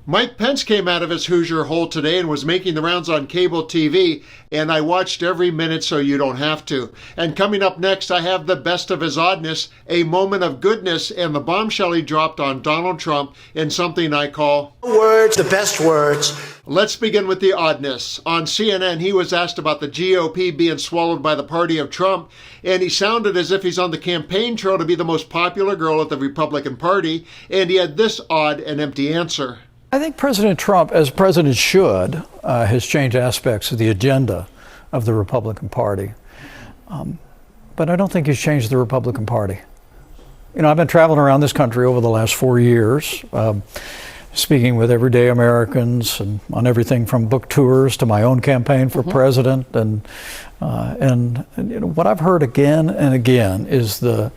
Mike Pence came out of his Hoosier hole today and was making the rounds on cable TV, and I watched every minute so you don't have to. And coming up next, I have the best of his oddness, a moment of goodness, and the bombshell he dropped on Donald Trump in something I call words, the best words. Let's begin with the oddness. On CNN, he was asked about the GOP being swallowed by the party of Trump, and he sounded as if he's on the campaign trail to be the most popular girl at the Republican Party, and he had this odd and empty answer. I think President Trump, as president should, has changed aspects of the agenda of the Republican Party. But I don't think he's changed the Republican Party. You know, I've been traveling around this country over the last 4 years, speaking with everyday Americans and on everything from book tours to my own campaign for president. And you know, what I've heard again and again is the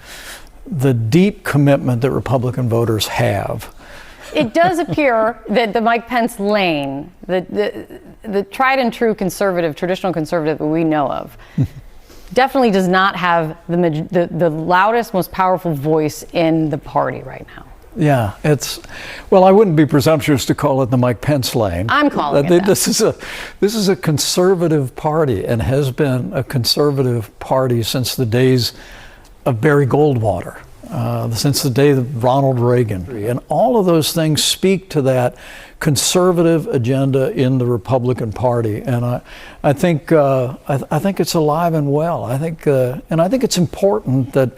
deep commitment that Republican voters have. It does appear that the Mike Pence lane, the tried and true conservative, traditional conservative that we know of, definitely does not have the loudest, most powerful voice in the party right now. Yeah, well, I wouldn't be presumptuous to call it the Mike Pence lane. I'm calling it that. This is a conservative party and has been a conservative party since the days of Barry Goldwater. Since the day of Ronald Reagan. And all of those things speak to that conservative agenda in the Republican Party. And I think it's alive and well. I think it's important that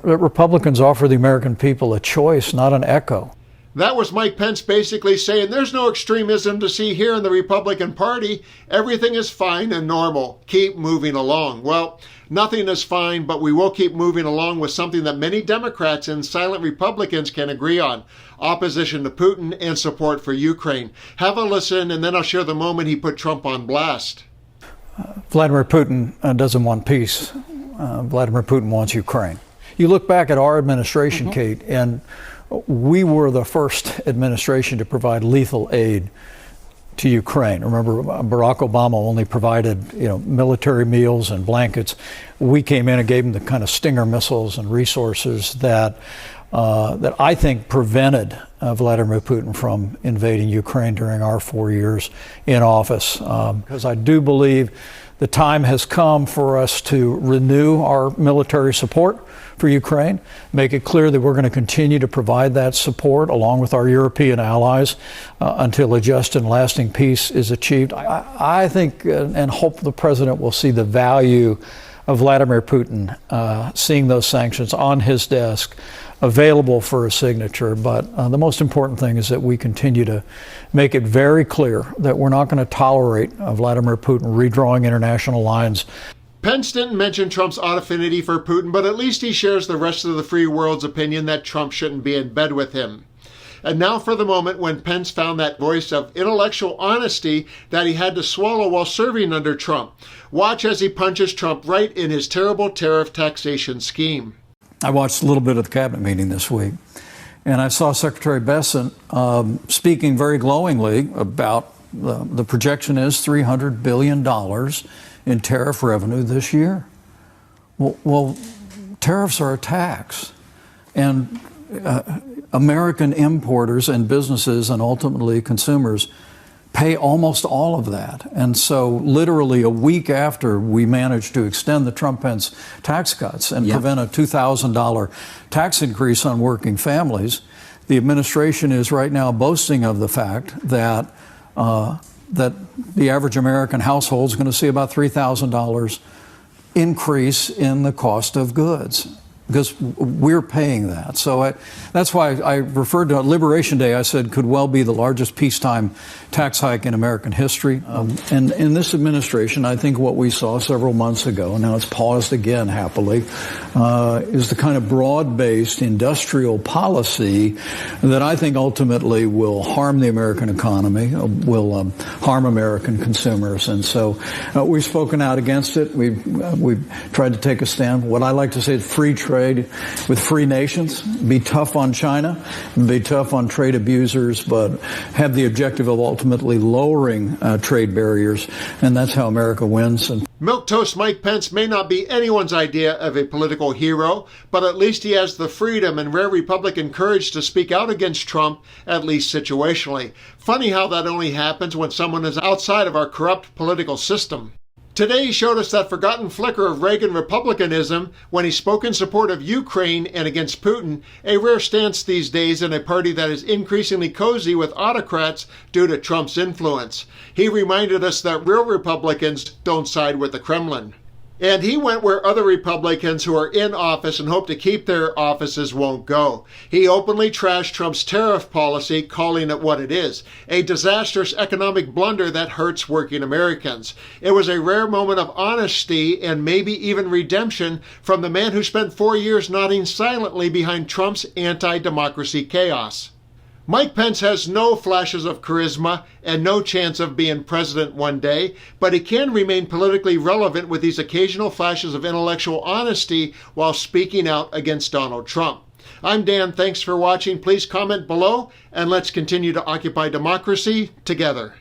Republicans offer the American people a choice, not an echo. That was Mike Pence basically saying there's no extremism to see here in the Republican Party. Everything is fine and normal. Keep moving along. Well, nothing is fine, but we will keep moving along with something that many Democrats and silent Republicans can agree on: opposition to Putin and support for Ukraine. Have a listen, and then I'll share the moment he put Trump on blast. Vladimir Putin doesn't want peace. Vladimir Putin wants Ukraine. You look back at our administration, Kate, and we were the first administration to provide lethal aid to Ukraine. Remember, Barack Obama only provided, military meals and blankets. We came in and gave them the kind of Stinger missiles and resources that I think prevented Vladimir Putin from invading Ukraine during our 4 years in office. Because I do believe the time has come for us to renew our military support for Ukraine, make it clear that we're going to continue to provide that support along with our European allies until a just and lasting peace is achieved. I think and hope the president will see the value of Vladimir Putin seeing those sanctions on his desk, available for a signature. But the most important thing is that we continue to make it very clear that we're not going to tolerate Vladimir Putin redrawing international lines. Pence didn't mention Trump's odd affinity for Putin, but at least he shares the rest of the free world's opinion that Trump shouldn't be in bed with him. And now for the moment when Pence found that voice of intellectual honesty that he had to swallow while serving under Trump. Watch as he punches Trump right in his terrible tariff taxation scheme. I watched a little bit of the cabinet meeting this week, and I saw Secretary Bessent speaking very glowingly about the projection is $300 billion in tariff revenue this year. Well, tariffs are a tax, and American importers and businesses and ultimately consumers pay almost all of that. And so literally a week after we managed to extend the Trump-Pence tax cuts and prevent a $2,000 tax increase on working families, the administration is right now boasting of the fact that that the average American household is going to see about $3,000 increase in the cost of goods, because we're paying that. So that's why I referred to Liberation Day. I said could well be the largest peacetime tax hike in American history. And in this administration, I think what we saw several months ago, and now it's paused again happily, is the kind of broad-based industrial policy that I think ultimately will harm the American economy, will harm American consumers. And so we've spoken out against it. We've tried to take a stand. What I like to say is free trade with free nations, be tough on China, be tough on trade abusers, but have the objective of ultimately lowering trade barriers, and that's how America wins. And Milquetoast Mike Pence may not be anyone's idea of a political hero, but at least he has the freedom and rare Republican courage to speak out against Trump, at least situationally. Funny how that only happens when someone is outside of our corrupt political system. Today he showed us that forgotten flicker of Reagan republicanism when he spoke in support of Ukraine and against Putin, a rare stance these days in a party that is increasingly cozy with autocrats due to Trump's influence. He reminded us that real Republicans don't side with the Kremlin. And he went where other Republicans who are in office and hope to keep their offices won't go. He openly trashed Trump's tariff policy, calling it what it is, a disastrous economic blunder that hurts working Americans. It was a rare moment of honesty and maybe even redemption from the man who spent 4 years nodding silently behind Trump's anti-democracy chaos. Mike Pence has no flashes of charisma and no chance of being president one day, but he can remain politically relevant with these occasional flashes of intellectual honesty while speaking out against Donald Trump. I'm Dan. Thanks for watching. Please comment below, and let's continue to occupy democracy together.